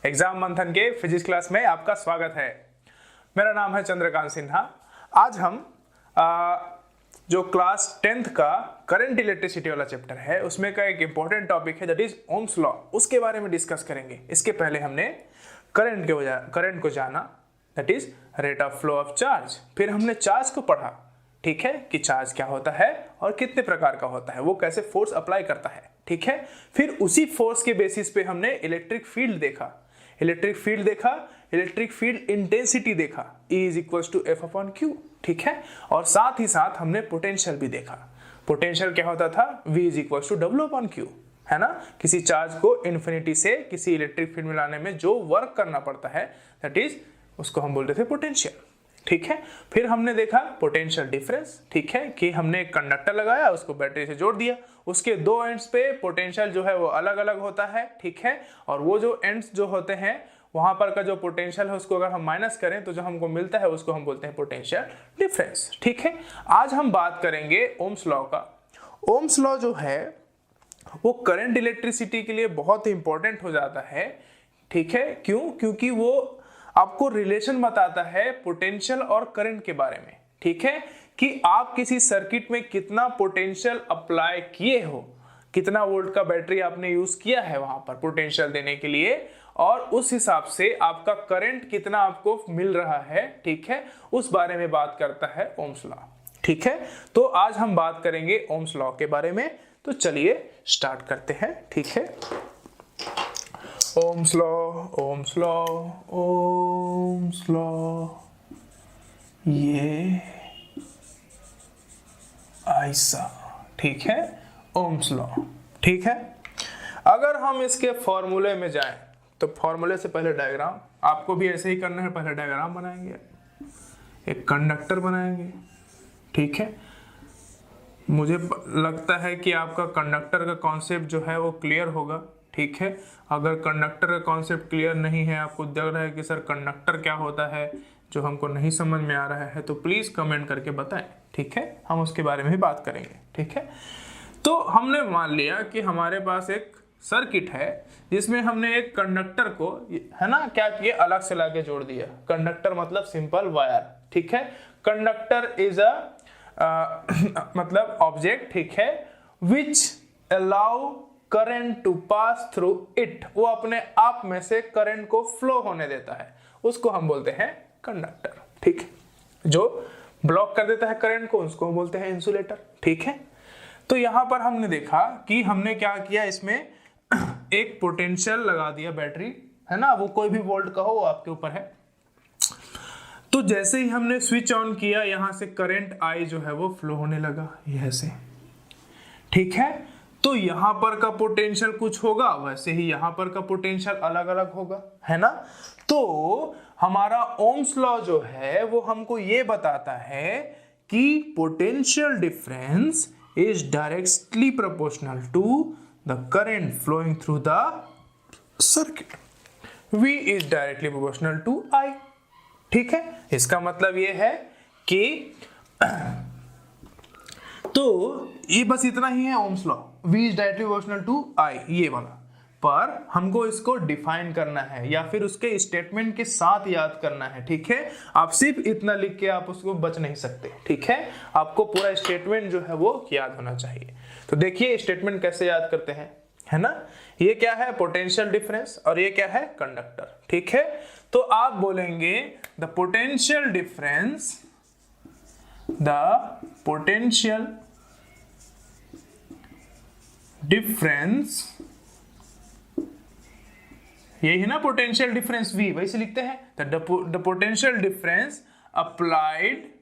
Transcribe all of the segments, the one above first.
Exam मंथन के physics class में आपका स्वागत है। मेरा नाम है चंद्रकांत सिन्हा। आज हम जो क्लास 10th का करंट इलेक्ट्रिसिटी वाला चैप्टर है उसमें का एक इंपॉर्टेंट टॉपिक है दैट इज ओम्स लॉ, उसके बारे में डिस्कस करेंगे। इसके पहले हमने करंट को जाना that is rate of flow of charge, फिर हमने चार्ज को पढ़ा, ठीक है, कि चार्ज क्या होता है और कितने प्रकार का होता है, वो कैसे फोर्स अप्लाई करता है, ठीक है। फिर उसी फोर्स के बेसिस पे हमने इलेक्ट्रिक फील्ड देखा, इलेक्ट्रिक फील्ड इंटेंसिटी देखा, E is equals to F upon Q, ठीक है। और साथ ही साथ हमने पोटेंशियल भी देखा। पोटेंशियल क्या होता था, V is equals to W upon Q, है ना। किसी चार्ज को इन्फिनिटी से किसी इलेक्ट्रिक फील्ड में लाने में जो वर्क करना पड़ता है दैट इज उसको हम बोलते थे पोटेंशियल, ठीक है। फिर हमने देखा पोटेंशियल डिफरेंस, ठीक है, कि हमने एक कंडक्टर लगाया, उसको बैटरी से जोड़ दिया, उसके दो एंड्स पे पोटेंशियल जो है वो अलग अलग होता है, ठीक है। और वो जो एंड्स जो होते हैं वहां पर का जो पोटेंशियल है उसको अगर हम माइनस करें तो जो हमको मिलता है उसको हम बोलते हैं पोटेंशियल डिफरेंस, ठीक है। आज हम बात करेंगे ओम्स लॉ का। ओम्स लॉ जो है वो करंट इलेक्ट्रिसिटी के लिए बहुत ही इंपॉर्टेंट हो जाता है, ठीक है। क्यों? क्योंकि वो आपको रिलेशन बताता है पोटेंशियल और करंट के बारे में, ठीक है, कि आप किसी सर्किट में कितना पोटेंशियल अप्लाई किए हो, कितना वोल्ट का बैटरी आपने यूज किया है वहां पर पोटेंशियल देने के लिए, और उस हिसाब से आपका करंट कितना आपको मिल रहा है, ठीक है, उस बारे में बात करता है ओम्स लॉ, ठीक है। तो आज हम बात करेंगे ओम्स लॉ के बारे में, तो चलिए स्टार्ट करते हैं, ठीक है। Ohm's law, Ohm's law, Ohm's law, ये ऐसा, ठीक है, ओम्स लॉ, ठीक है। अगर हम इसके फॉर्मूले में जाएं तो फॉर्मूले से पहले डायग्राम आपको भी ऐसे ही करना है। पहले डायग्राम बनाएंगे, एक कंडक्टर बनाएंगे, ठीक है। मुझे लगता है कि आपका कंडक्टर का कॉन्सेप्ट जो है वो क्लियर होगा, ठीक है। अगर कंडक्टर का कॉन्सेप्ट क्लियर नहीं है, आपको लग रहा है कि सर कंडक्टर क्या होता है जो हमको नहीं समझ में आ रहा है, तो प्लीज कमेंट करके बताएं, ठीक है, हम उसके बारे में भी बात करेंगे, ठीक है। तो हमने मान लिया कि हमारे पास एक सर्किट है जिसमें हमने एक कंडक्टर को, है ना, क्या किया, अलग से लाके जोड़ दिया। कंडक्टर मतलब सिंपल वायर, ठीक है। कंडक्टर इज मतलब ऑब्जेक्ट, ठीक है, which allow current to pass through it, वो अपने आप में से करंट को फ्लो होने देता है, उसको हम बोलते हैं कंडक्टर, ठीक है। जो ब्लॉक कर देता है करंट को उसको हम बोलते हैं इंसुलेटर, ठीक है। तो यहां पर हमने देखा कि हमने क्या किया, इसमें एक पोटेंशियल लगा दिया बैटरी, है ना, वो कोई भी वोल्ट का हो, वो आपके ऊपर है। तो जैसे ही हमने स्विच ऑन किया यहां से करंट आई जो है वो फ्लो होने लगा, यह से, ठीक है। तो यहां पर का पोटेंशियल कुछ होगा, वैसे ही यहां पर का पोटेंशियल अलग अलग होगा, है ना। तो हमारा ओम्स लॉ जो है वो हमको ये बताता है कि potential difference is directly proportional to the current flowing through the circuit. V is directly proportional to I, ठीक है। इसका मतलब ये है कि तो ये बस इतना ही है Ohm's law, V is directly proportional to I, ये वाला। पर हमको इसको डिफाइन करना है या फिर उसके स्टेटमेंट के साथ याद करना है, ठीक है। आप सिर्फ इतना लिख के आप उसको बच नहीं सकते, ठीक है, आपको पूरा स्टेटमेंट जो है वो याद होना चाहिए। तो देखिए स्टेटमेंट कैसे याद करते हैं, है ना। ये क्या है, पोटेंशियल डिफरेंस, और ये क्या है, कंडक्टर, ठीक है। तो आप बोलेंगे द पोटेंशियल डिफरेंस, यही है ना पोटेंशियल डिफरेंस V, वैसे लिखते हैं the potential difference applied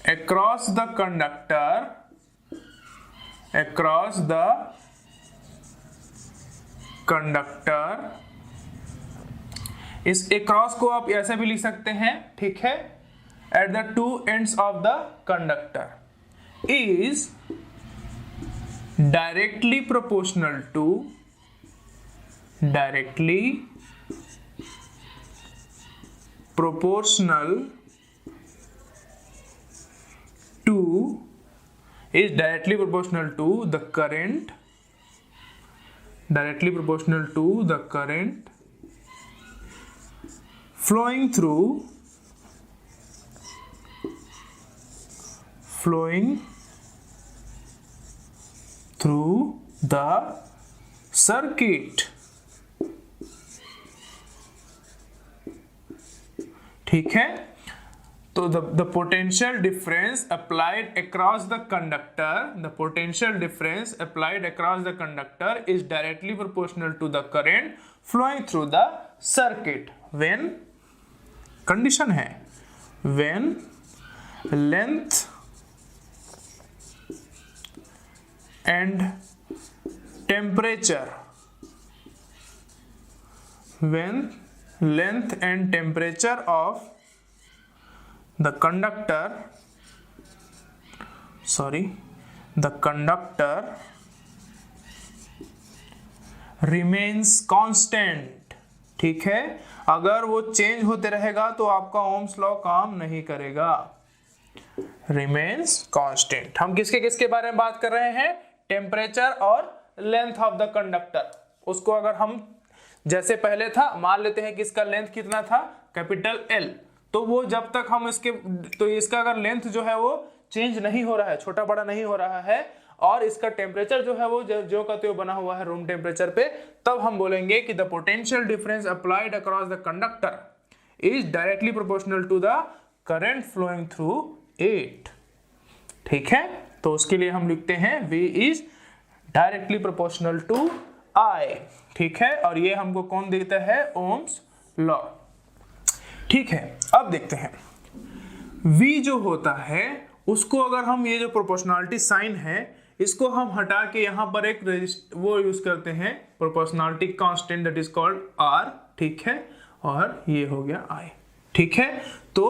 across the conductor, इस across को आप ऐसे भी लिख सकते हैं, ठीक है, at the two ends of the conductor is directly proportional to the current directly proportional to the current flowing through the circuit। ठीक है, तो the potential difference applied across the conductor, is directly proportional to the current flowing through the circuit when, condition है, when length and temperature of the conductor remains constant। ठीक है, अगर वो change होते रहेगा तो आपका ओम्स लॉ काम नहीं करेगा। रिमेन्स कांस्टेंट, हम किसके बारे में बात कर रहे हैं? टेम्परेचर और लेंथ ऑफ द कंडक्टर। उसको अगर हम जैसे पहले था, मान लेते हैं कि इसका लेंथ कितना था, कैपिटल L, तो वो जब तक हम इसका अगर लेंथ जो है वो चेंज नहीं हो रहा है, छोटा बड़ा नहीं हो रहा है, और इसका टेम्परेचर जो है वो जो का त्यों बना हुआ है रूम टेम्परेचर पे, तब हम बोलेंगे कि the potential difference applied across the conductor is directly proportional to the current flowing through it. ठीक है, तो उसके लिए हम लिखते हैं V is directly proportional to I। ठीक है, और ये हमको कौन देता है? Ohm's law. ठीक है, अब देखते हैं V जो होता है उसको अगर हम ये जो प्रोपोर्शनलिटी साइन है इसको हम हटा के यहाँ पर एक वो यूज करते हैं proportionality constant, that is called R। ठीक है, और ये हो गया I। ठीक है, तो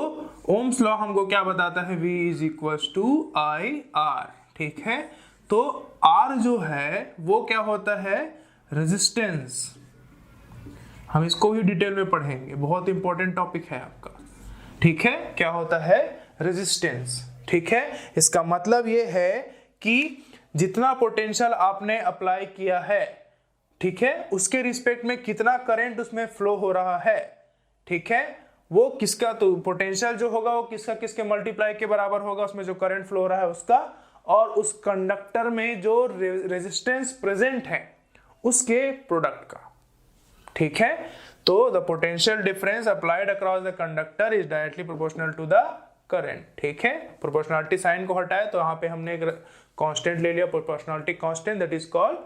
ओम्स लॉ हमको क्या बताता है? V is equals to IR। ठीक है, तो R जो है वो क्या होता है? रेजिस्टेंस। हम इसको भी डिटेल में पढ़ेंगे, बहुत इंपॉर्टेंट टॉपिक है आपका। ठीक है, क्या होता है? रेजिस्टेंस। ठीक है, इसका मतलब ये है कि जितना पोटेंशियल आपने अप्लाई किया है, ठीक है, उसके रिस्पेक्ट में कितना करंट उसमें फ्लो हो रहा है। ठीक है, वो किसका, तो पोटेंशियल जो होगा वो किसके मल्टीप्लाई के बराबर होगा, उसमें जो करंट फ्लो हो रहा है उसका, और उस कंडक्टर में जो रेजिस्टेंस प्रेजेंट है उसके प्रोडक्ट का। ठीक है, तो the potential difference applied across the conductor is directly proportional to the current. ठीक है, प्रोपोर्शनलिटी साइन को हटाए तो यहाँ पे हमने एक कांस्टेंट ले लिया, proportionality constant, that is called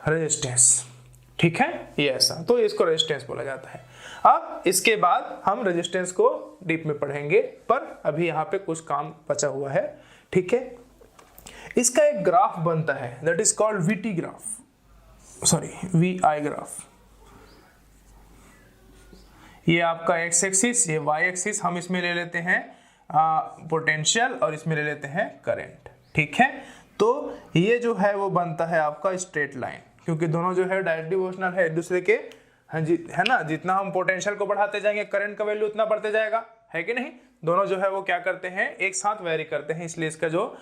resistance. ठीक है, ये ऐसा, तो इसको रेजिस्टेंस बोला जाता है। अब इसके बाद हम रेजिस्टेंस को डीप में पढ़ेंगे, पर अभी यहाँ पे कुछ काम बचा हुआ है। ठीक है, इसका एक ग्राफ बनता है, that is called VI graph. ये आपका एक्स एक्सिस, ये वाई एक्सिस, हम इसमें ले लेते हैं पोटेंशियल और इसमें ले लेते हैं करंट। ठीक है, तो ये जो है वो बनता है आपका स्ट्रेट लाइन, क्योंकि दोनों जो है डायरेक्टली प्रोपोर्शनल है एक दूसरे के। हाँ जी, है ना, जितना हम पोटेंशियल को बढ़ाते जाएंगे करंट का वैल्यू उतना बढ़ते जाएगा, है कि नहीं? दोनों जो है वो क्या करते हैं, एक साथ वेरी करते हैं, इसलिए इसका जो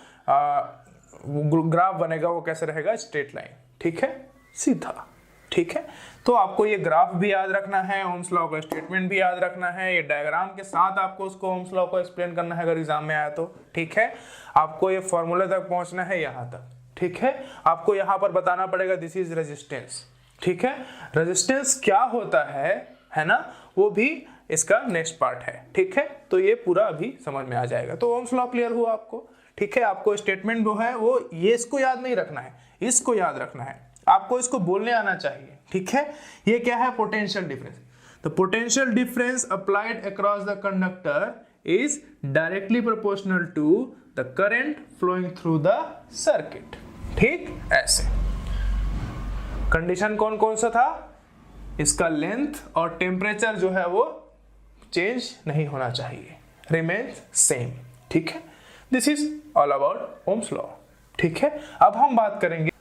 ग्राफ बनेगा वो कैसे रहेगा? Straight line. ठीक है, सीधा। ठीक है, तो आपको ये ग्राफ भी याद रखना है, ओम्स लॉ का स्टेटमेंट भी याद रखना है, ये डायग्राम के साथ आपको उसको ओम्स लॉ को एक्सप्लेन करना है अगर एग्जाम में आया तो। ठीक है, आपको ये फॉर्मूले तक पहुंचना है, यहाँ तक। ठीक है, आपको यहाँ पर बताना पड़ेगा दिस इज रेजिस्टेंस। ठीक है, रेजिस्टेंस क्या होता है ना, वो भी इसका नेक्स्ट पार्ट है। ठीक है, तो ये पूरा अभी समझ में आ जाएगा। तो ओम्स लॉ क्लियर हुआ आपको। ठीक है, आपको स्टेटमेंट जो है वो ये इसको याद नहीं रखना है, इसको याद रखना है, आपको इसको बोलने आना चाहिए। ठीक है, ये क्या है? Potential difference. The potential difference applied across the conductor is directly proportional to the current flowing through the circuit. ठीक, ऐसे कंडीशन कौन कौन सा था? इसका लेंथ और टेम्परेचर जो है वो चेंज नहीं होना चाहिए, रिमेन सेम। ठीक है, this is all about ohms law. ठीक है, अब हम बात करेंगे,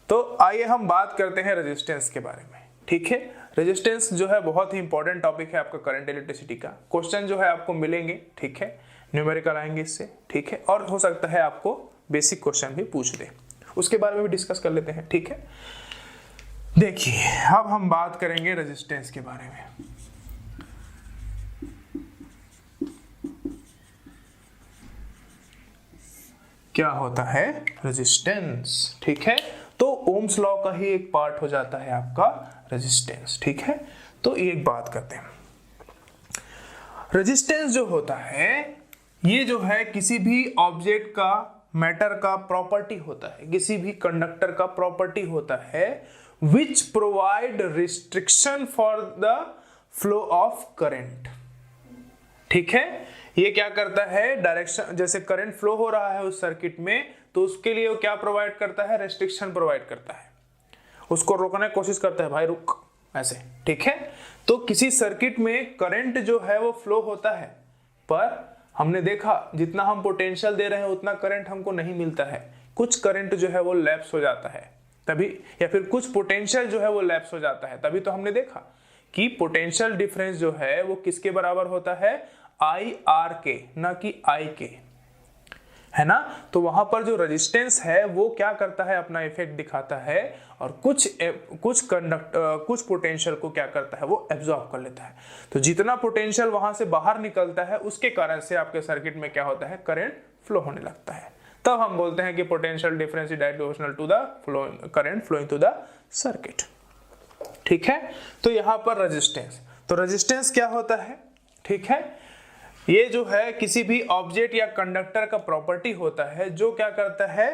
तो आइए हम बात करते हैं रेजिस्टेंस के बारे में। ठीक है, रेजिस्टेंस जो है बहुत ही इंपॉर्टेंट टॉपिक है आपका करंट इलेक्ट्रिसिटी का। क्वेश्चन जो है आपको मिलेंगे, ठीक है, न्यूमेरिकल आएंगे इससे। ठीक है, और हो सकता है आपको बेसिक क्वेश्चन भी पूछ दे, उसके बारे में भी डिस्कस कर लेते हैं। ठीक है, देखिए अब हम बात करेंगे रेजिस्टेंस के बारे में। क्या होता है रेजिस्टेंस, ठीक है। तो ओम्स लॉ का ही एक पार्ट हो जाता है आपका रेजिस्टेंस, ठीक है। तो एक बात करते हैं, रेजिस्टेंस जो होता है ये जो है किसी भी ऑब्जेक्ट का, मैटर का प्रॉपर्टी होता है, किसी भी कंडक्टर का प्रॉपर्टी होता है which provide restriction for the flow of current, ठीक है। ये क्या करता है, डायरेक्शन, जैसे करंट फ्लो हो रहा है उस सर्किट में तो उसके लिए वो क्या प्रोवाइड करता है, रेस्ट्रिक्शन प्रोवाइड करता है, उसको रोकने की कोशिश करता है, भाई रुक, ऐसे, ठीक है। तो किसी सर्किट में करंट जो है वो फ्लो होता है, पर हमने देखा जितना हम पोटेंशियल दे रहे हैं उतना करंट हमको नहीं मिलता है, कुछ करंट जो है वो लैप्स हो जाता है तभी, या फिर कुछ पोटेंशियल जो है वो लैप्स हो जाता है तभी। तो हमने देखा कि पोटेंशियल डिफरेंस जो है वो किसके बराबर होता है, आई आर के, ना कि आई के, है ना। तो वहां पर जो रेजिस्टेंस है वो क्या करता है, अपना इफेक्ट दिखाता है और कुछ पोटेंशियल को क्या करता है, वो एब्जॉर्ब कर लेता है। तो जितना पोटेंशियल वहां से बाहर निकलता है उसके कारण से आपके सर्किट में क्या होता है, करंट फ्लो होने लगता है। तब हम बोलते हैं कि potential difference is directly proportional to the current flowing to the circuit, ठीक है। तो यहां पर रेजिस्टेंस, तो रेजिस्टेंस क्या होता है, ठीक है, ये जो है किसी भी ऑब्जेक्ट या कंडक्टर का प्रॉपर्टी होता है जो क्या करता है,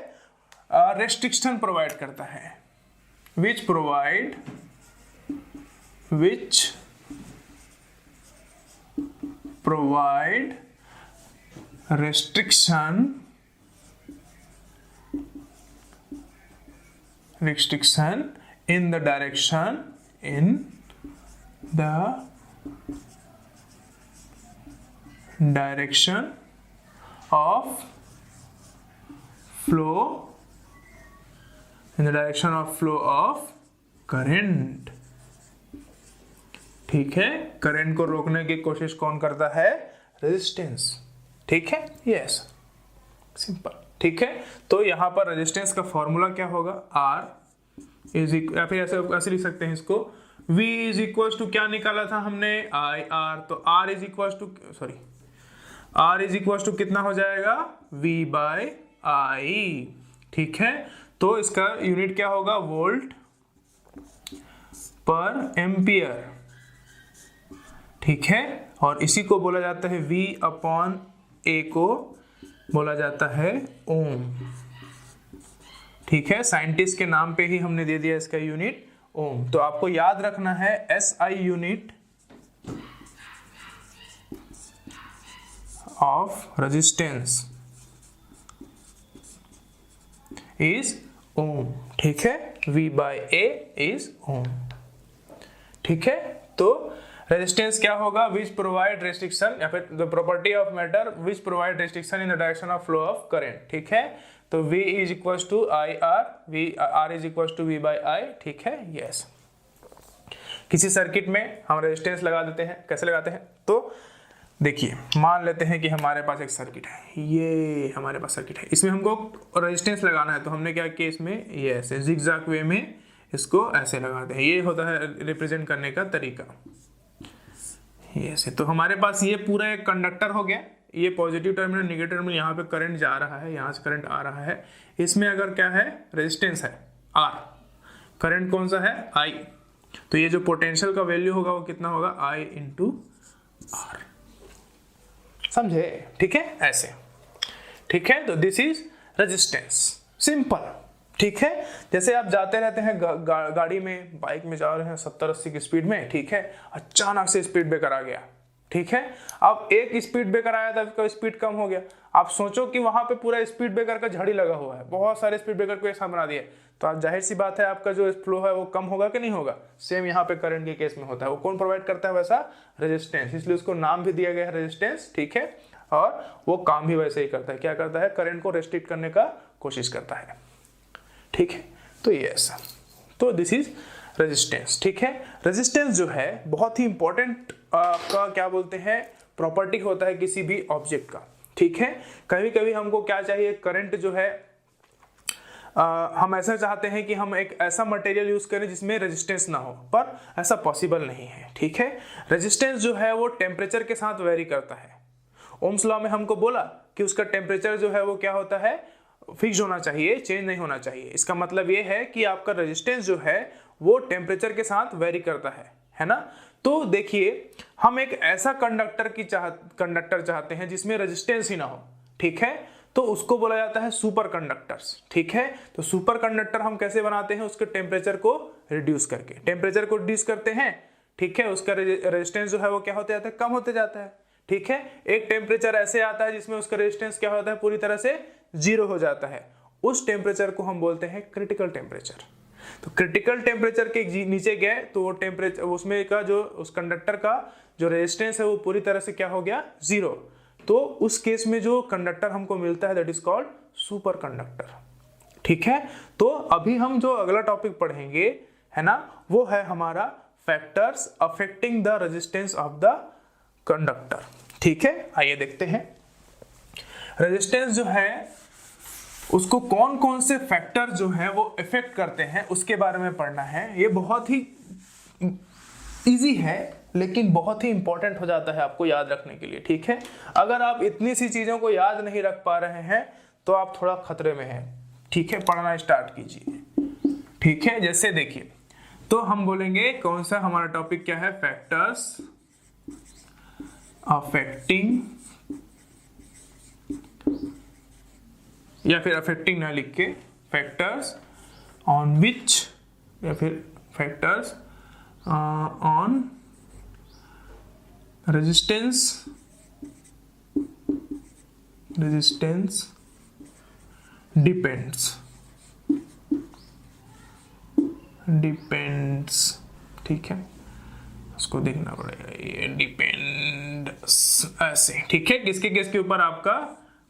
रेस्ट्रिक्शन प्रोवाइड करता है, which provide restriction in the direction of flow of current, ठीक है। करंट को रोकने की कोशिश कौन करता है, रेजिस्टेंस, ठीक है, यस, सिंपल, ठीक है। तो यहां पर रेजिस्टेंस का फॉर्मूला क्या होगा, R इज या फिर ऐसे लिख सकते हैं इसको, V इज इक्वल टू क्या निकाला था हमने, आई आर, तो R इज इक्वल टू कितना हो जाएगा, V बाय आई, ठीक है। तो इसका यूनिट क्या होगा, वोल्ट पर एम्पियर, ठीक है। और इसी को बोला जाता है V अपॉन A को बोला जाता है ओम, ठीक है। साइंटिस्ट के नाम पे ही हमने दे दिया इसका यूनिट ओम। तो आपको याद रखना है SI unit of resistance is ohm, ठीक है। V by A is ohm, ठीक है। तो रेजिस्टेंस क्या होगा, विच प्रोवाइड रेस्ट्रिक्शन, या फिर the property of matter which provide restriction in the direction of flow of current, ठीक है। तो V is equal to I R, R is equal to V by I, ठीक है, यस। किसी सर्किट में हम रेजिस्टेंस लगा देते हैं, कैसे लगाते हैं, तो देखिए मान लेते हैं कि हमारे पास एक सर्किट है, ये हमारे पास सर्किट है, इसमें हमको रेजिस्टेंस लगाना है। तो हमने क्या किया, इसमें ये ऐसे जिगजैग वे में इसको ऐसे लगाते हैं, ये होता है रिप्रेजेंट करने का तरीका, ये से। तो हमारे पास ये पूरा एक कंडक्टर हो गया, ये पॉजिटिव टर्मिनल, नेगेटिव टर्मिनल, यहाँ पे करंट जा रहा है, यहाँ से करंट आ रहा है, इसमें अगर क्या है, रेजिस्टेंस है R, करंट कौन सा है, I, तो ये जो पोटेंशियल का वैल्यू होगा वो कितना होगा, I इंटू R, समझे, ठीक है, ऐसे, ठीक है। तो दिस इज रेजिस्टेंस, सिंपल, ठीक है। जैसे आप जाते रहते हैं गाड़ी में, बाइक में जा रहे हैं 70-80 की स्पीड में, ठीक है, अचानक से स्पीड ब्रेकर आ गया, ठीक है। अब एक स्पीड ब्रेकर आया था, उसका स्पीड कम हो गया, आप सोचो कि वहां पे पूरा स्पीड ब्रेकर का झड़ी लगा हुआ है, बहुत सारे स्पीड ब्रेकर को एक साथ बना दिए, तो आप जाहिर सी बात है आपका जो फ्लो है वो कम होगा कि नहीं होगा। सेम यहाँ पे करंट के केस में होता है, वो कौन प्रोवाइड करता है, वैसा रेजिस्टेंस, इसलिए उसको नाम भी दिया गया है रेजिस्टेंस, ठीक है। और वो काम भी वैसे ही करता है, क्या करता है, करंट को रेस्ट्रिक्ट करने का कोशिश करता है, ठीक है। तो ये ऐसा, तो दिस इज रेजिस्टेंस, ठीक है। रेजिस्टेंस जो है बहुत ही इंपॉर्टेंट का क्या बोलते हैं, प्रॉपर्टी होता है किसी भी ऑब्जेक्ट का, ठीक है। कभी कभी हमको क्या चाहिए, करंट जो है हम ऐसा चाहते हैं कि हम एक ऐसा मटेरियल यूज करें जिसमें रेजिस्टेंस ना हो, पर ऐसा पॉसिबल नहीं है। ठीक है, रेजिस्टेंस जो है वो टेम्परेचर के साथ वेरी करता है। ओम्स लॉ में हमको बोला कि उसका टेम्परेचर जो है वो क्या होता है, फिक्स होना चाहिए, चेंज नहीं होना चाहिए। इसका मतलब ये है कि आपका रेजिस्टेंस जो है वो टेम्परेचर के साथ वेरी करता है ना। तो देखिए, हम एक ऐसा कंडक्टर चाहते हैं जिसमें रेजिस्टेंस ही ना हो। ठीक है, तो उसको बोला जाता है सुपर कंडक्टर्स। ठीक है, तो सुपर कंडक्टर हम कैसे बनाते हैं, उसके टेम्परेचर को रिड्यूस करके, टेम्परेचर को रिड्यूस करते हैं। ठीक है, उसका रेजिस्टेंस जो है वो क्या होते जाता है, कम होते जाता है। ठीक है, एक टेम्परेचर ऐसे आता है जिसमें उसका रेजिस्टेंस क्या होता है, पूरी तरह से जीरो हो जाता है। उस टेम्परेचर को हम बोलते हैं क्रिटिकल टेम्परेचर। तो क्रिटिकल टेम्परेचर के नीचे गए तो वो टेम्परेचर, उसमें का जो उस कंडक्टर का जो रेजिस्टेंस है वो पूरी तरह से क्या हो गया, जीरो। तो उस केस में जो कंडक्टर हमको मिलता है that is called super conductor. ठीक है, तो अभी हम जो अगला टॉपिक पढ़ेंगे है ना, वो है हमारा factors affecting the resistance of the conductor. ठीक है, आइए देखते हैं रेजिस्टेंस जो है उसको कौन कौन से फैक्टर जो है वो इफेक्ट करते हैं, उसके बारे में पढ़ना है। ये बहुत ही इजी है लेकिन बहुत ही इंपॉर्टेंट हो जाता है आपको याद रखने के लिए। ठीक है, अगर आप इतनी सी चीजों को याद नहीं रख पा रहे हैं तो आप थोड़ा खतरे में हैं। ठीक है, पढ़ना स्टार्ट कीजिए। ठीक है, जैसे देखिए, तो हम बोलेंगे कौन सा हमारा टॉपिक क्या है, फैक्टर्स अफेक्टिंग, या फिर अफेक्टिंग ना लिख के फैक्टर्स ऑन विच, या फिर फैक्टर्स ऑन रेजिस्टेंस डिपेंड्स। ठीक है, उसको देखना पड़ेगा, ये डिपेंड्स ऐसे। ठीक है, किसके ऊपर आपका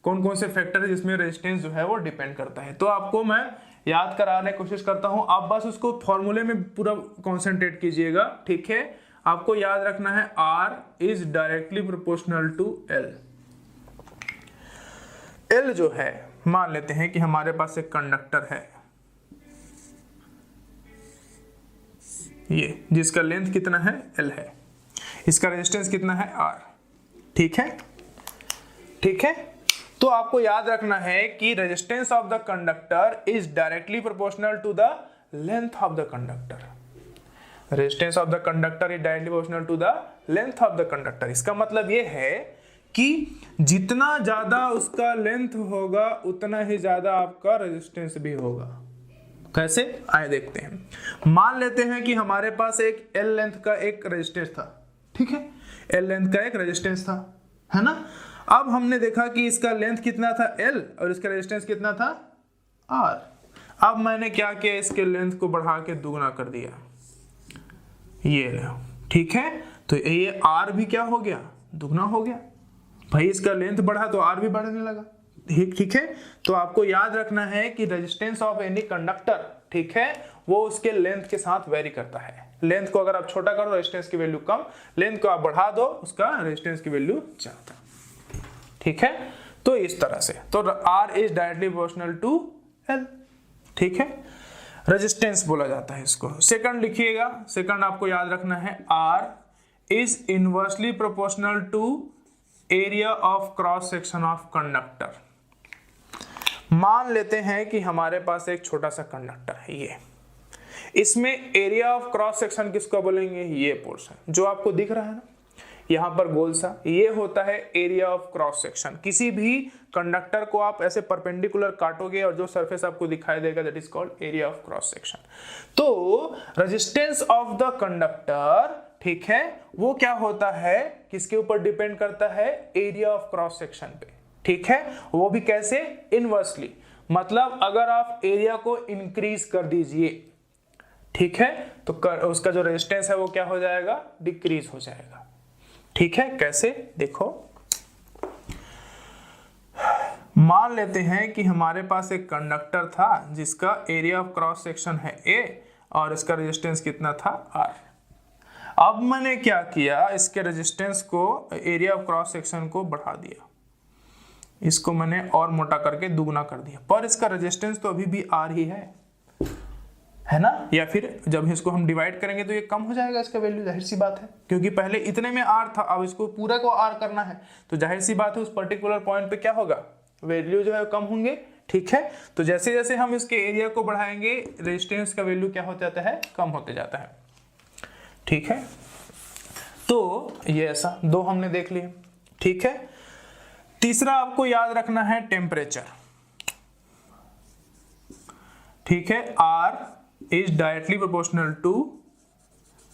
कौन कौन से फैक्टर है जिसमें रेजिस्टेंस जो है वो डिपेंड करता है। तो आपको मैं याद कराने की कोशिश करता हूं, आप बस उसको फॉर्मूले में पूरा कॉन्सेंट्रेट कीजिएगा। ठीक है, आपको याद रखना है R is directly proportional to L। L जो है, मान लेते हैं कि हमारे पास एक कंडक्टर है ये, जिसका लेंथ कितना है, L है, इसका रेजिस्टेंस कितना है, R। ठीक है, ठीक है, तो आपको याद रखना है कि resistance of the conductor is directly proportional to the length of the conductor. Resistance of the conductor is directly proportional to the length of the conductor. इसका मतलब ये है कि जितना ज्यादा उसका लेंथ होगा उतना ही ज्यादा आपका रेजिस्टेंस भी होगा। कैसे, आए देखते हैं। मान लेते हैं कि हमारे पास एक L लेंथ का एक रेजिस्टेंस था। ठीक है, L लेंथ का एक रेजिस्टेंस था, है ना। अब हमने देखा कि इसका लेंथ कितना था L और इसका रेजिस्टेंस कितना था R। अब मैंने क्या किया, इसके लेंथ को बढ़ा के दुगना कर दिया, ये। ठीक है, तो ये R भी क्या हो गया, दुगना हो गया। भाई इसका लेंथ बढ़ा तो R भी बढ़ने लगा। ठीक है, तो आपको याद रखना है कि रेजिस्टेंस ऑफ एनी कंडक्टर, ठीक है, वो उसके लेंथ के साथ वेरी करता है। लेंथ को अगर आप छोटा करो रेजिस्टेंस की वैल्यू कम, लेंथ को आप बढ़ा दो उसका रेजिस्टेंस की वैल्यू ज्यादा। ठीक है, तो इस तरह से, तो R is directly proportional to L। ठीक है, रेजिस्टेंस बोला जाता है इसको। सेकंड लिखिएगा, सेकंड आपको याद रखना है R is inversely proportional to area of cross section of conductor. मान लेते हैं कि हमारे पास एक छोटा सा कंडक्टर है ये, इसमें एरिया ऑफ क्रॉस सेक्शन किसको बोलेंगे, ये पोर्शन जो आपको दिख रहा है ना यहां पर गोल सा, ये होता है एरिया ऑफ क्रॉस सेक्शन। किसी भी कंडक्टर को आप ऐसे परपेंडिकुलर काटोगे और जो सरफेस आपको दिखाई देगा that is called area of cross section. तो रेजिस्टेंस ऑफ द कंडक्टर, ठीक है, वो क्या होता है, किसके ऊपर डिपेंड करता है, एरिया ऑफ क्रॉस सेक्शन पे। ठीक है, वो भी कैसे, इनवर्सली, मतलब अगर आप एरिया को इंक्रीज कर दीजिए, ठीक है, तो उसका जो रेजिस्टेंस है वो क्या हो जाएगा, डिक्रीज हो जाएगा। ठीक है, कैसे, देखो, मान लेते हैं कि हमारे पास एक कंडक्टर था जिसका एरिया ऑफ क्रॉस सेक्शन है A और इसका रेजिस्टेंस कितना था R। अब मैंने क्या किया, इसके रेजिस्टेंस को, एरिया ऑफ क्रॉस सेक्शन को बढ़ा दिया, इसको मैंने और मोटा करके दुगना कर दिया, पर इसका रेजिस्टेंस तो अभी भी आर ही है ना। या फिर जब इसको हम डिवाइड करेंगे तो ये कम हो जाएगा इसका वैल्यू, जाहिर सी बात है, क्योंकि पहले इतने में आर था, अब इसको पूरा को आर करना है, तो जाहिर सी बात है उस पर्टिकुलर पॉइंट पे क्या होगा, वैल्यू जो है कम होंगे। ठीक है, तो जैसे जैसे हम इसके एरिया को बढ़ाएंगे रेजिस्टेंस का वैल्यू क्या हो जाता है, कम होते जाता है। ठीक है, तो ये ऐसा दो हमने देख लिए। ठीक है, तीसरा आपको याद रखना है टेम्परेचर। ठीक है, R is directly proportional to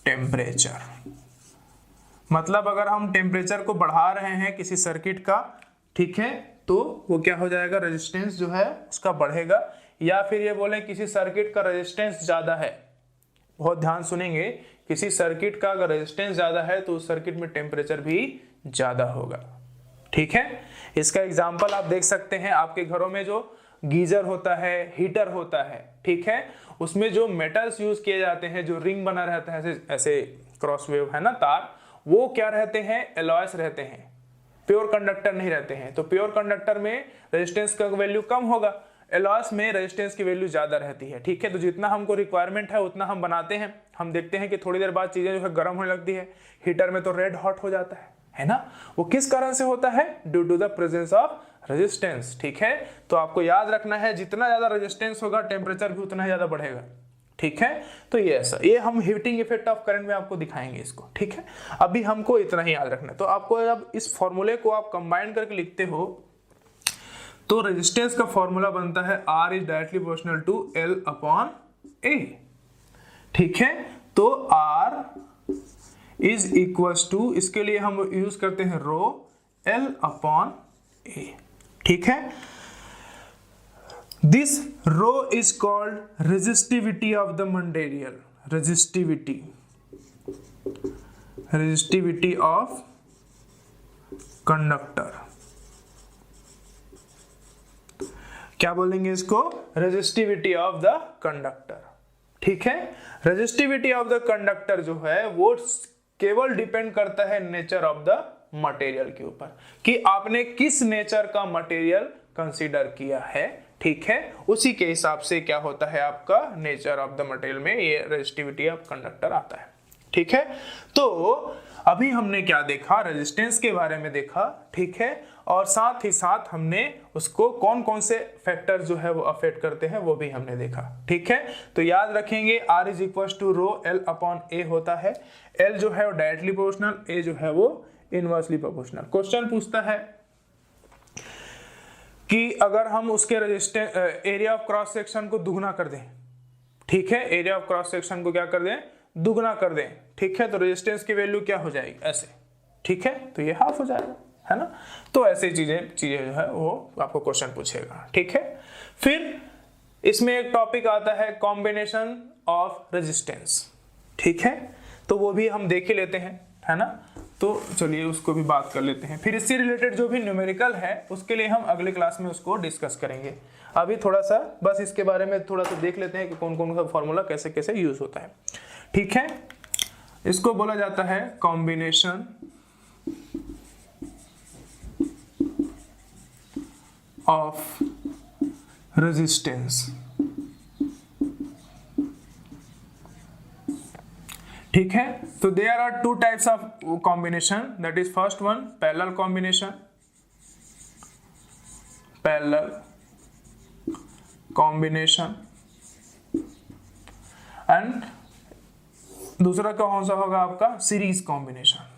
temperature. मतलब अगर हम टेम्परेचर को बढ़ा रहे हैं किसी सर्किट का, ठीक है, तो वो क्या हो जाएगा, रेजिस्टेंस जो है उसका बढ़ेगा। या फिर ये बोले किसी सर्किट का रेजिस्टेंस ज्यादा है, बहुत ध्यान सुनेंगे, किसी सर्किट का अगर रेजिस्टेंस ज्यादा है तो उस सर्किट में टेम्परेचर भी ज्यादा होगा। ठीक है, इसका एग्जांपल आप देख सकते हैं, आपके घरों में जो गीजर होता है, हीटर होता है, ठीक है, उसमें जो मेटल्स यूज किए जाते हैं, जो रिंग बना रहता है ऐसे क्रॉस वेव है ना तार, वो क्या रहते हैं, एलॉयस रहते हैं, प्योर कंडक्टर नहीं रहते हैं। तो प्योर कंडक्टर में रेजिस्टेंस का वैल्यू कम होगा, एलॉयस में रेजिस्टेंस की वैल्यू ज्यादा रहती है। ठीक है, तो जितना हमको रिक्वायरमेंट है उतना हम बनाते हैं। हम देखते हैं कि थोड़ी देर बाद चीजें जो है गर्म होने लगती है, हीटर में तो रेड हॉट हो जाता है ना। वो किस कारण से होता है, due to the presence of resistance. ठीक है, तो आपको याद रखना है जितना ज्यादा रेजिस्टेंस होगा टेम्परेचर भी उतना ज्यादा बढ़ेगा। ठीक है, तो ये ऐसा, ये हम हीटिंग इफेक्ट ऑफ करंट में आपको दिखाएंगे इसको। ठीक है, अभी हमको इतना ही याद रखना है। तो आपको जब इस फॉर्मूले को आप कंबाइन करके लिखते हो तो रेजिस्टेंस का फॉर्मूला बनता है R is directly proportional to L upon A। ठीक है, तो R इज इक्वल्स टू, इसके लिए हम यूज करते हैं रो L अपॉन A। ठीक है, this rho is called resistivity of the material, resistivity of conductor. क्या बोलेंगे इसको, रेजिस्टिविटी ऑफ द कंडक्टर। ठीक है, रेजिस्टिविटी ऑफ द कंडक्टर जो है वो केवल डिपेंड करता है नेचर ऑफ द मटेरियल के ऊपर, कि आपने किस नेचर का मटेरियल कंसीडर किया है। ठीक है, उसी के हिसाब से क्या होता है आपका नेचर ऑफ द मटेरियल में ये रेजिस्टिविटी ऑफ कंडक्टर आता है। ठीक है, तो अभी हमने क्या देखा, रेजिस्टेंस के बारे में देखा। ठीक है, और साथ ही साथ हमने उसको कौन कौन से फैक्टर जो है वो अफेक्ट करते हैं वो भी हमने देखा। ठीक है, तो याद रखेंगे R is equal to rho L upon A होता है। L जो है वो डायरेक्टली प्रोपोर्शनल, A जो है वो इनवर्सली प्रोपोर्शनल। क्वेश्चन पूछता है कि अगर हम उसके resistance area of cross section को दुगना कर दें, ठीक है, एरिया ऑफ क्रॉस सेक्शन को क्या कर दें, दुगना कर दें। ठीक है, तो रेजिस्टेंस की वैल्यू क्या हो जाएगी, ऐसे। ठीक है, तो ये हाफ हो जाएगा, है ना। तो ऐसी चीजें जो है वो आपको क्वेश्चन पूछेगा। ठीक है, फिर इसमें एक टॉपिक आता है कॉम्बिनेशन ऑफ रेजिस्टेंस। ठीक है, तो वो भी हम देख ही लेते हैं, है ना। तो चलिए उसको भी बात कर लेते हैं। फिर इससे रिलेटेड जो भी न्यूमेरिकल है उसके लिए हम अगले क्लास में उसको डिस्कस करेंगे। अभी थोड़ा सा बस इसके बारे में थोड़ा सा देख लेते हैं कि कौन कौन सा फॉर्मूला कैसे कैसे यूज होता है। ठीक है, इसको बोला जाता है कॉम्बिनेशन ऑफ रेजिस्टेंस। ठीक है, तो there are two types of combination, that is first one parallel combination, and दूसरा कौन सा होगा आपका, सीरीज कॉम्बिनेशन।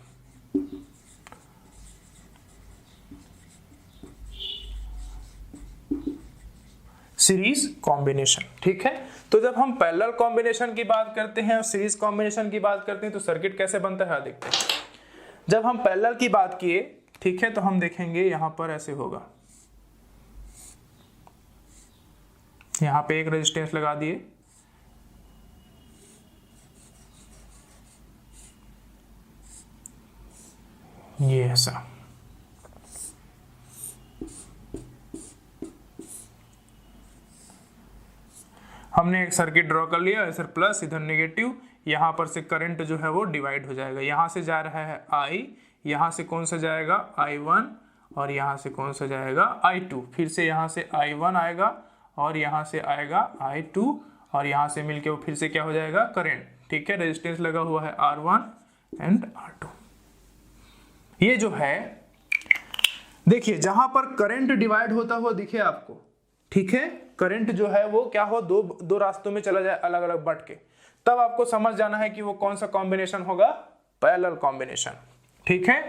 Series combination. ठीक है, तो जब हम पैरेलल कॉम्बिनेशन की बात करते हैं और सीरीज कॉम्बिनेशन की बात करते हैं तो सर्किट कैसे बनता है देखते हैं। जब हम पैरेलल की बात किए, ठीक है, तो हम देखेंगे यहां पर ऐसे होगा, यहां पे एक रेजिस्टेंस लगा दिए, ये ऐसा, हमने एक सर्किट ड्रॉ कर लिया, इधर प्लस इधर नेगेटिव, यहां पर से करंट जो है वो डिवाइड हो जाएगा। यहां से जा रहा है I, यहां से कौन सा जाएगा I1, और यहाँ से कौन सा जाएगा I2, फिर से यहाँ से I1 आएगा और यहाँ से आएगा I2 और यहाँ से मिलके वो फिर से क्या हो जाएगा करंट। ठीक है, रेजिस्टेंस लगा हुआ है R1 एंड R2। ये जो है देखिए जहां पर करंट डिवाइड होता हुआ दिखे आपको, ठीक है, करंट जो है वो क्या हो दो रास्तों में चला जाए अलग अलग बट के, तब आपको समझ जाना है कि वो कौन सा कॉम्बिनेशन होगा, पैरेलल कॉम्बिनेशन। ठीक है,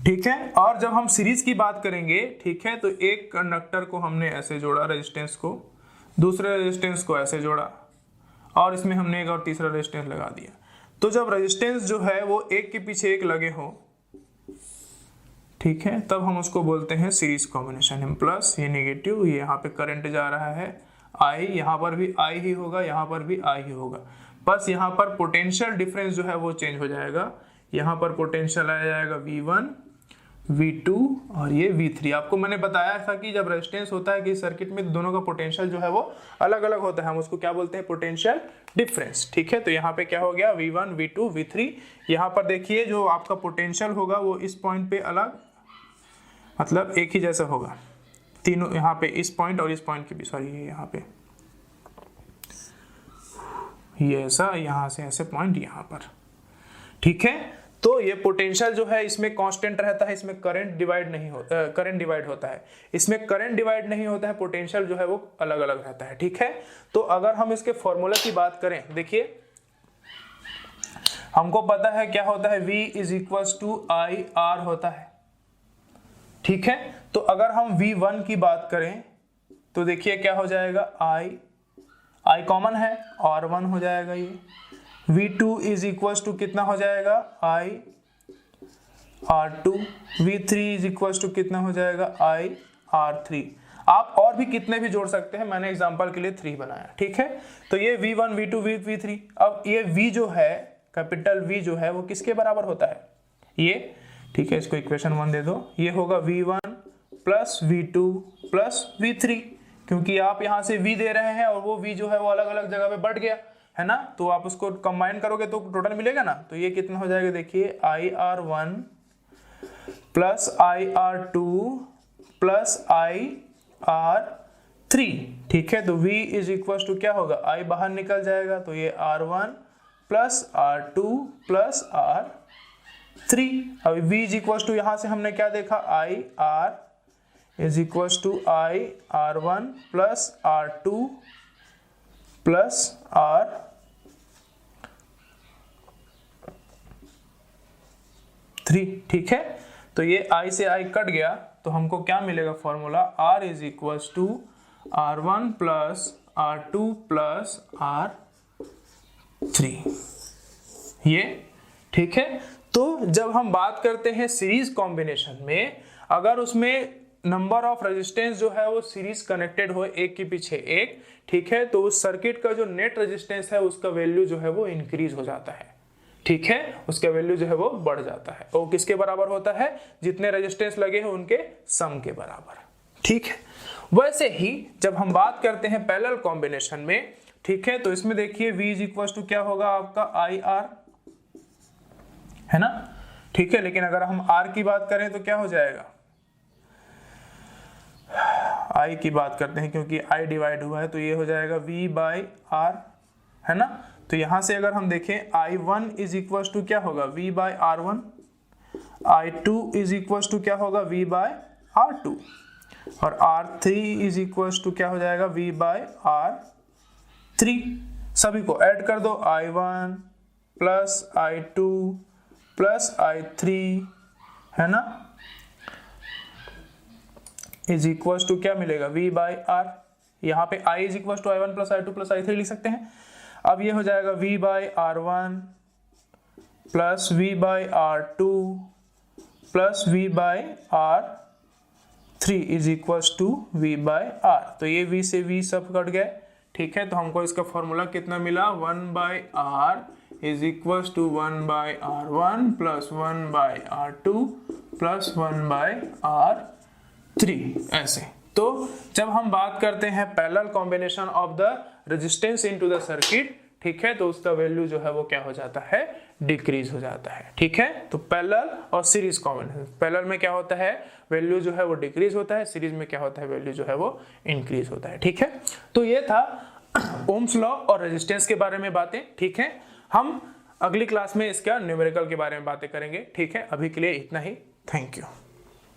ठीक है। और जब हम सीरीज की बात करेंगे, ठीक है, तो एक कंडक्टर को हमने ऐसे जोड़ा रेजिस्टेंस को, दूसरे रेजिस्टेंस को ऐसे जोड़ा और इसमें हमने एक और तीसरा रेजिस्टेंस लगा दिया। तो जब रेजिस्टेंस जो है वो एक के पीछे एक लगे हो, ठीक है, तब हम उसको बोलते हैं सीरीज कॉम्बिनेशन। हम प्लस, ये नेगेटिव, ये यहाँ पे करंट जा रहा है I, यहाँ पर भी I ही होगा, यहाँ पर भी I ही होगा, बस यहाँ पर पोटेंशियल डिफरेंस जो है वो चेंज हो जाएगा। यहाँ पर पोटेंशियल आ जाएगा V1, V2 और ये V3। आपको मैंने बताया था कि जब रेजिस्टेंस होता है कि सर्किट में दोनों का पोटेंशियल जो है वो अलग अलग होता है, हम उसको क्या बोलते हैं, पोटेंशियल डिफरेंस। ठीक है, तो यहाँ पे क्या हो गया V1, V2, V3। यहाँ पर देखिए जो आपका पोटेंशियल होगा वो इस पॉइंट पे अलग, मतलब एक ही जैसा होगा तीनों, यहाँ पे इस पॉइंट और इस पॉइंट के भी, सॉरी यहाँ पे ये ऐसा, यहाँ से ऐसे पॉइंट यहाँ पर। ठीक है, तो ये पोटेंशियल जो है इसमें कांस्टेंट रहता है, इसमें करंट डिवाइड नहीं होता, करंट डिवाइड होता है, इसमें करंट डिवाइड नहीं होता है, पोटेंशियल जो है वो अलग अलग रहता है। ठीक है, तो अगर हम इसके फॉर्मूला की बात करें, देखिए हमको पता है क्या होता है, V is equal to IR होता है। ठीक है, तो अगर हम V1 की बात करें तो देखिए क्या हो जाएगा, I कॉमन है, R1 हो जाएगा ये। V2 इज इक्वल टू कितना हो जाएगा, I R2। V3 is equal to कितना हो जाएगा, I R3। आप और भी कितने भी जोड़ सकते हैं, मैंने एग्जांपल के लिए 3 बनाया। ठीक है, तो ये V1, V2, V3। अब ये V जो है, कैपिटल V जो है वो किसके बराबर होता है, ये, ठीक है, इसको इक्वेशन 1 दे दो, ये होगा V1 plus V2 plus V3, क्योंकि आप यहाँ से V दे रहे हैं और वो V जो है वो अलग अलग जगह पे बढ़ गया है ना, तो आप उसको कंबाइन करोगे तो टोटल मिलेगा ना। तो ये कितना हो जाएगा, देखिए IR1 plus IR2 plus IR3। ठीक है, तो V इज इक्वल टू क्या होगा, I बाहर निकल जाएगा, तो ये R1 plus R2 plus R3। अब V इज इक्वल टू यहाँ से हमने क्या देखा, IR is equal to IR1 plus R2 plus R3। ठीक है, तो ये I से I कट गया, तो हमको क्या मिलेगा formula, R is equal to R1 plus R2 plus R3, ये। ठीक है, तो जब हम बात करते हैं सीरीज कॉम्बिनेशन में, अगर उसमें नंबर ऑफ रेजिस्टेंस जो है वो सीरीज कनेक्टेड हो एक के पीछे एक, ठीक है, तो उस सर्किट का जो नेट रेजिस्टेंस है उसका वैल्यू जो है वो इंक्रीज हो जाता है। ठीक है, उसका वैल्यू जो है वो बढ़ जाता है, वो किसके बराबर होता है, जितने रेजिस्टेंस लगे हैं उनके सम के बराबर। ठीक है, वैसे ही जब हम बात करते हैं पैरेलल कॉम्बिनेशन में, ठीक है, तो इसमें देखिए V इज इक्वल टू क्या होगा आपका IR, है ना। ठीक है, लेकिन अगर हम R की बात करें तो क्या हो जाएगा, I की बात करते हैं क्योंकि I डिवाइड हुआ है, तो ये हो जाएगा V बाई R, है ना। तो यहां से अगर हम देखें I1 इज इक्वल टू क्या होगा, V by R1, I2 is equal to क्या होगा, V बाई R2, और R3 इज इक्वल टू क्या हो जाएगा, V बाई R3। सभी को ऐड कर दो, I1 plus I2 plus I3, है ना, इज इक्वल टू क्या मिलेगा, V बाई R। यहाँ पे I is equal to I1 plus I2 plus I3 लिख सकते हैं। अब ये हो जाएगा V by R1 plus V by R2 plus V by R3 is equal to V by R। तो ये V से V सब कट गए। ठीक है, तो हमको इसका फॉर्मूला कितना मिला, 1 by R is equal to 1 by R1 plus 1 by R2 plus 1 by R3, ऐसे। तो जब हम बात करते हैं parallel combination of the resistance into the circuit, ठीक है, तो उसका वैल्यू जो है वो क्या हो जाता है, डिक्रीज हो जाता है। ठीक है, तो पैरेलल और सीरीज कॉम्बिनेशन, पैरेलल में क्या होता है, वैल्यू जो है वो डिक्रीज होता है, सीरीज में क्या होता है, वैल्यू जो है वो इंक्रीज होता है। ठीक है, तो ये था ओम्स लॉ और रेजिस्टेंस के बारे में बातें। ठीक है, हम अगली क्लास में इसका न्यूमेरिकल के बारे में बातें करेंगे। ठीक है, अभी के लिए इतना ही। Thank you.